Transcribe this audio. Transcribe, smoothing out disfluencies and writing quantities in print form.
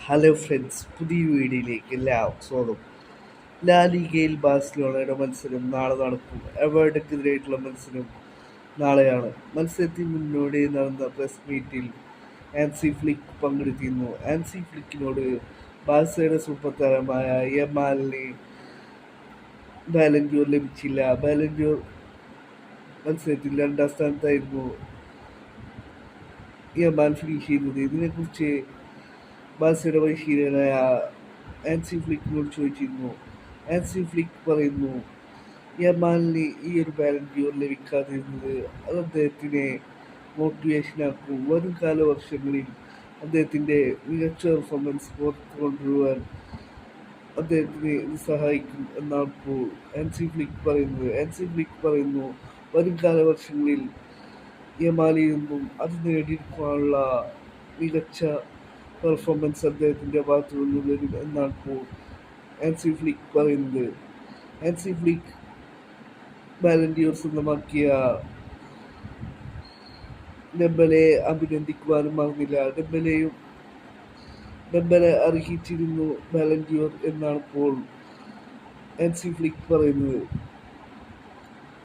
Hello friends, പുതിയ വീഡിയോയിലേക്ക് എല്ലാവർക്കും സ്വാഗതം. ലാ ലീഗയിൽ ബാഴ്സലോണയുടെ മത്സരം നാളെ നടക്കും. എവേർഡക്കെതിരായിട്ടുള്ള മത്സരം നാളെയാണ്. മത്സരത്തിന് മുന്നോടി നടന്ന പ്രസ് മീറ്റിൽ ആൻസി ഫ്ലിക്ക് പങ്കെടുത്തിരുന്നു. ആൻസി ഫ്ലിക്കിനോട് ബാഴ്സയുടെ സൂപ്പർ താരമായ യമാലിന് ബാലൻഡ്യൂർ ലഭിച്ചില്ല. ബാലൻഡ്യൂർ മത്സരത്തിൽ രണ്ടാം സ്ഥാനത്തായിരുന്നു യമാൽ ഫിനിഷ് ചെയ്യുന്നത്. ഇതിനെക്കുറിച്ച് ബാഴ്സയുടെ പരിശീലകനായ ആൻസി ഫ്ലിക്കിനോട് ചോദിച്ചിരുന്നു. ആൻസി ഫ്ലിക്ക് പറയുന്നു, യമാലിന് ഈ ഒരു ബാലൻഡ്യൂർ ലഭിക്കാതിരുന്നത് അത് അദ്ദേഹത്തിനെ മോട്ടിവേഷനാക്കും. വരും കാല വർഷങ്ങളിൽ അദ്ദേഹത്തിൻ്റെ മികച്ച പെർഫോമൻസ് പുറത്തു കൊണ്ടുവരുവാൻ അദ്ദേഹത്തിന് ഇത് സഹായിക്കും എന്നാണ് ഇപ്പോൾ ആൻസി ഫ്ലിക്ക് പറയുന്നത്. ആൻസി ഫ്ലിക്ക് പറയുന്നു, വരും കാല വർഷങ്ങളിൽ യമാലിൽ നിന്നും അത് നേടിയെടുക്കാനുള്ള മികച്ച പെർഫോമൻസ് അദ്ദേഹത്തിൻ്റെ ഭാഗത്തു നിന്ന് വരും എന്നാണ് ഇപ്പോൾ ആൻസി ഫ്ലിക്ക് പറയുന്നത്. ആൻസി ഫ്ലിക്ക് ബാലൻഡിയോർ സ്വന്തമാക്കിയ ഡെംബലയെ അഭിനന്ദിക്കുവാനും മറന്നില്ല. ഡെംബലെ അർഹിച്ചിരുന്നു ബാലൻഡിയോർ എന്നാണ് ഇപ്പോൾ ആൻസി ഫ്ലിക്ക് പറയുന്നത്.